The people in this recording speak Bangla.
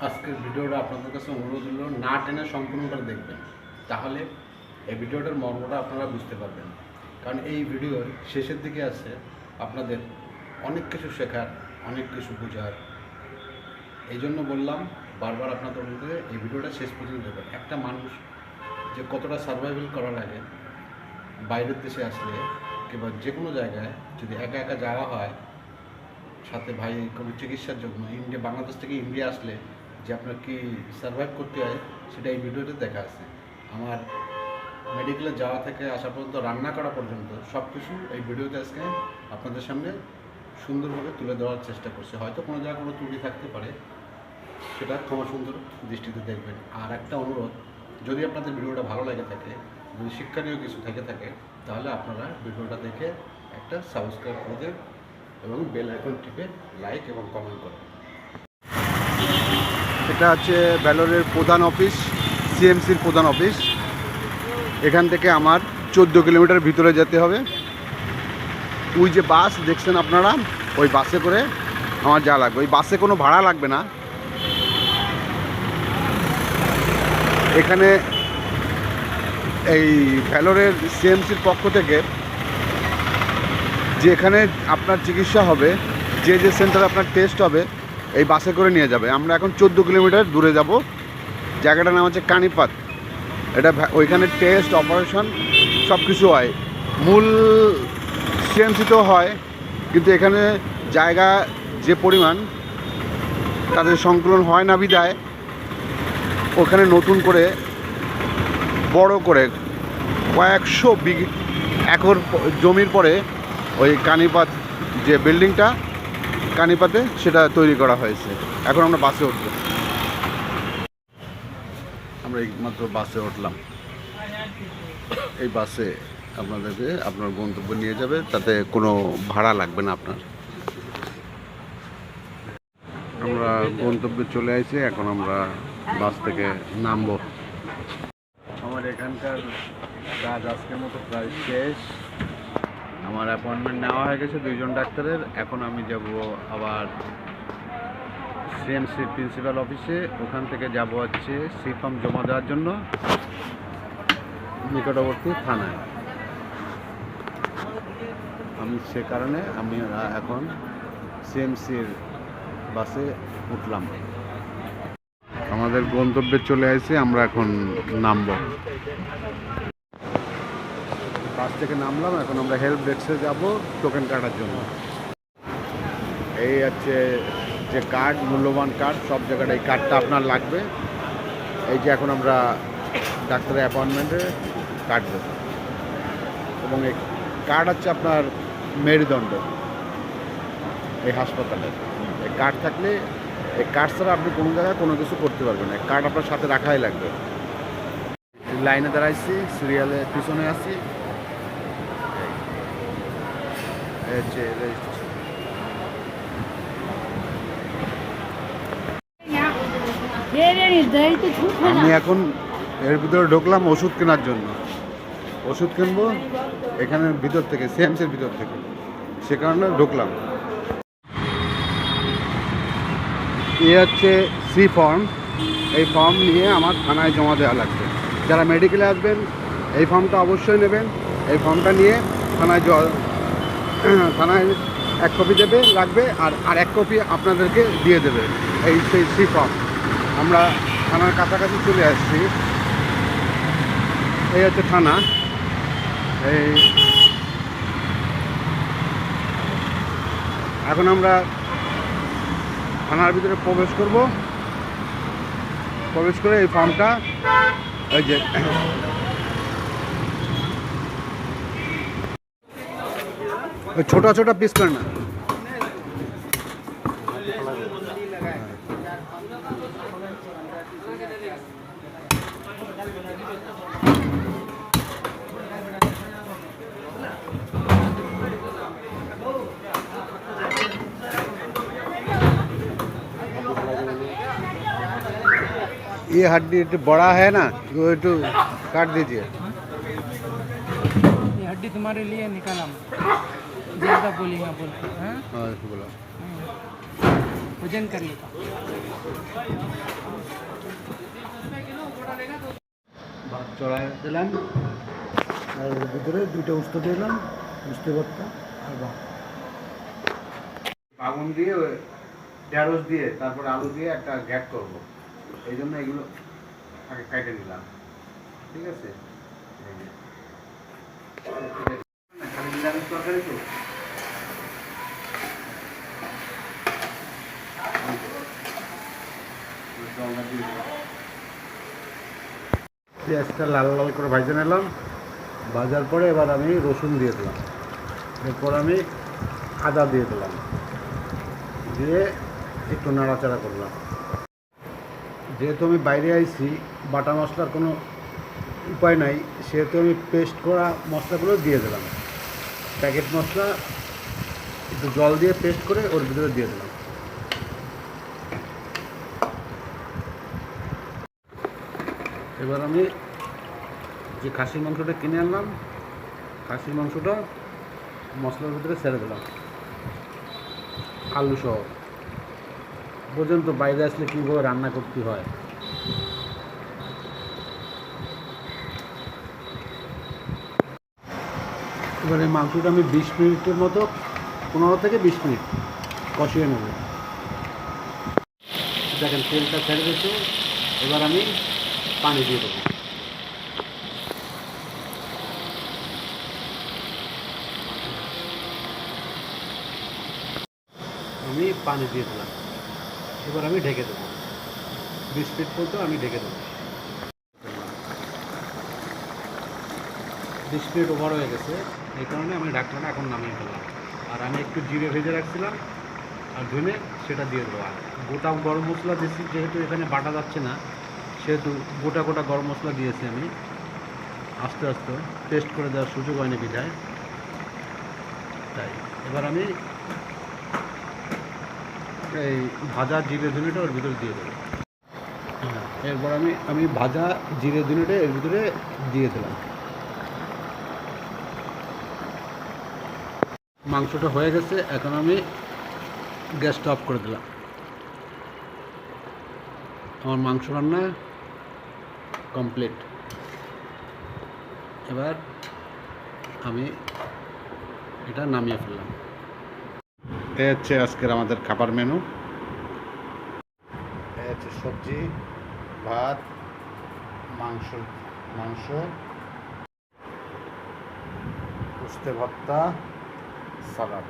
আজকের ভিডিওটা আপনাদের কাছে অনুরোধ হলো না টেনে সম্পূর্ণটা দেখবেন, তাহলে এই ভিডিওটার মর্মটা আপনারা বুঝতে পারবেন। কারণ এই ভিডিওর শেষের দিকে আছে আপনাদের অনেক কিছু শেখার, অনেক কিছু বোঝার। এই জন্য বললাম বারবার আপনাদের অনুরোধে এই ভিডিওটা শেষ পর্যন্ত দেখবেন। একটা মানুষ যে কতটা সার্ভাইভাল করা লাগে বাইরের দেশে আসলে কিংবা যে কোনো জায়গায় যদি একা একা যাওয়া হয়, সাথে ভাই কোনো চিকিৎসার জন্য বাংলাদেশ থেকে ইন্ডিয়া আসলে যে আপনার কি সার্ভাইভ করতে হয় সেটা এই ভিডিওতে দেখা আছে। আমার মেডিকেলে যাওয়া থেকে আসা পর্যন্ত, রান্না করা পর্যন্ত সব কিছু এই ভিডিওতে আজকে আপনাদের সামনে সুন্দরভাবে তুলে দেওয়ার চেষ্টা করছে। হয়তো কোনো জায়গায় কোনো ত্রুটি থাকতে পারে, সেটা ক্ষমা সুন্দর দৃষ্টিতে দেখবেন। আর একটা অনুরোধ, যদি আপনাদের ভিডিওটা ভালো লাগে থাকে, যদি শিক্ষণীয় কিছু থেকে থাকে, তাহলে আপনারা ভিডিওটা দেখে একটা সাবস্ক্রাইব করে দেন এবং বেল আইকন টিপে লাইক এবং কমেন্ট করুন। এটা হচ্ছে ভ্যালোরের প্রধান অফিস, সিএমসির প্রধান অফিস। এখান থেকে আমার 14 কিলোমিটার ভিতরে যেতে হবে। ওই যে বাস দেখছেন আপনারা, ওই বাসে করে আমার যা লাগবে। ওই বাসে কোনো ভাড়া লাগবে না। এখানে এই ভ্যালোরের সিএমসির পক্ষ থেকে যেখানে আপনার চিকিৎসা হবে, যে সেন্টারে আপনার টেস্ট হবে, এই বাসে করে নিয়ে যাবে। আমরা এখন 14 কিলোমিটার দূরে যাব। জায়গাটার নাম হচ্ছে কানিপাত। এটা ওইখানে টেস্ট, অপারেশন সব কিছু হয়। মূল সিএমসিতেও হয়, কিন্তু এখানে জায়গা যে পরিমাণ তাদের সংকলন হয় না বিদায় ওখানে নতুন করে বড় করে কয়েকশো একর জমির পরে ওই কানিপাত যে বিল্ডিংটা কানিপাতে সেটা তৈরি করা হয়েছে। এখন আমরা বাসে উঠব। আমরা এইমাত্র বাসে উঠলাম। এই বাসে আপনাদেরকে আপনার গন্তব্য নিয়ে যাবে, তাতে কোনো ভাড়া লাগবে না আপনার। আমরা গন্তব্যে চলে আসছি, এখন আমরা বাস থেকে নামবো। আমার এখানকার কাজ আজকের মতো প্রায় শেষ। আমার অ্যাপয়েন্টমেন্ট নেওয়া হয়ে গেছে 2 জন ডাক্তারের। এখন আমি যাব আবার সিএমসি প্রিন্সিপাল অফিসে। ওখান থেকে যাব হচ্ছে সি ফর্ম জমা দেওয়ার জন্য নিকটবর্তী থানায়। আমি সে কারণে আমি এখন সিএমসির বাসে উঠলাম। আমাদের গন্তব্যে চলে আসছে, আমরা এখন নামব। বাস থেকে নামলাম, এখন আমরা হেল্প ডেস্কে যাব টোকেন কাটার জন্য। এই হচ্ছে যে কার্ড, মূল্যবান কার্ড, সব জায়গায় এই কার্ডটা আপনার লাগবে। এই যে এখন আমরা ডাক্তারের অ্যাপয়েন্টমেন্টে কাটব, এবং এই কার্ড হচ্ছে আপনার মেরুদণ্ড এই হাসপাতালে। এই কার্ড থাকলে, এই কার্ড ছাড়া আপনি কোনো জায়গায় কোনো কিছু করতে পারবেন না। কার্ড আপনার সাথে রাখাই লাগবে। লাইনে দাঁড়াইছি, সিরিয়ালে পিছনে আছি। আমি এখন এর ভিতরে ঢুকলাম ওষুধ কেনার জন্য। ওষুধ কিনবো এখানে ভিতর থেকে, সিএমসির ভিতর থেকে, সে কারণে ঢুকলাম। এ হচ্ছে সি ফর্ম। এই ফর্ম নিয়ে আমার থানায় জমা দেওয়া লাগবে। যারা মেডিকেলে আসবেন এই ফর্মটা অবশ্যই নেবেন। এই ফর্মটা নিয়ে থানায় 1 কপি দেবে লাগবে, আর 1 কপি আপনাদেরকে দিয়ে দেবে এই সেই সি ফর্ম। আমরা থানার কাছাকাছি চলে আসছি। এই হচ্ছে থানা। এই এখন আমরা থানার ভিতরে প্রবেশ করব। প্রবেশ করে এই ফর্মটা, এই যে ছোটা ছোটা পিস করে না, ये हड्डी बड़ा है ना, वो तो काट दीजिए। ये हड्डी तुम्हारे लिए निकाला, ज़्यादा बोली मैं बोलती। हाँ बोला वजन कर लेता। চড়াই দিলাম, আর ওর ভিতরে 2টা উস্তা দিলাম, উস্তে ভর্তা আর ভাত। বাগুন দিয়ে ঢেঁড়স দিয়ে তারপর আলু দিয়ে একটা গ্যাট করব, এই জন্য এগুলো আগে কেটে নিলাম। ঠিক আছে, খালি নিরামিষ তরকারি তো। পেঁয়াজটা লাল লাল করে ভাজে নিলাম, ভাজার পরে এবার আমি রসুন দিয়ে দিলাম, এরপর আমি আদা দিয়ে দিলাম, দিয়ে একটু নাড়াচাড়া করলাম। যেহেতু আমি বাইরে আইছি, বাটা মশলার কোনো উপায় নাই, সেহেতু আমি পেস্ট করা মশলাগুলো দিয়ে দিলাম। প্যাকেট মশলা একটু জল দিয়ে পেস্ট করে ওর ভিতরে দিয়ে দিলাম। এবার আমি যে খাসির মাংসটা কিনে আনলাম, খাসির মাংসটা মশলার ভিতরে ছেড়ে দিলাম আলু সহ। বোঝেন তো বাইরে আসলে কীভাবে রান্না করতে হয়। এবার এই মাংসটা আমি 20 মিনিটের মতো, 15 থেকে 20 মিনিট কষিয়ে নেব। দেখেন তেলটা ছেড়ে দিয়েছে, এবার আমি পানি দিয়ে দেবো। আমি পানি দিয়ে দিলাম, এবার আমি ঢেকে দেবো। 20 মিনিট পর্যন্ত আমি ঢেকে দেবো। 20 মিনিট ওভার হয়ে গেছে, এই কারণে আমি ঢাকনাটা এখন নামিয়ে ফেললাম। আর আমি একটু জিরে ভেজে রাখছিলাম আর ধনে সেটা দিয়ে দেবো। আর গোটা গরম মশলা দিয়েছি, যেহেতু এখানে বাটা যাচ্ছে না, সেহেতু গোটা গোটা গরম মশলা দিয়েছি আমি। আস্তে আস্তে টেস্ট করে দেওয়ার সুযোগ হয়নি বিধায় তাই। এবার আমি এই ভাজা জিরে ধনেটা ওর ভিতরে দিয়ে দেবো। হ্যাঁ, এরপর আমি ভাজা জিরে ধনেটা এর ভিতরে দিয়ে দিলাম। মাংসটা হয়ে গেছে, এখন আমি গ্যাসটা অফ করে দিলাম। আমার মাংস রান্না কমপ্লিট। এবার আমি এটা নামিয়ে ফেললাম। এই হচ্ছে আজকের আমাদের খাবার মেনু। এই হচ্ছে সবজি, ভাত, মাংস, উস্তে ভর্তা, সালাদ।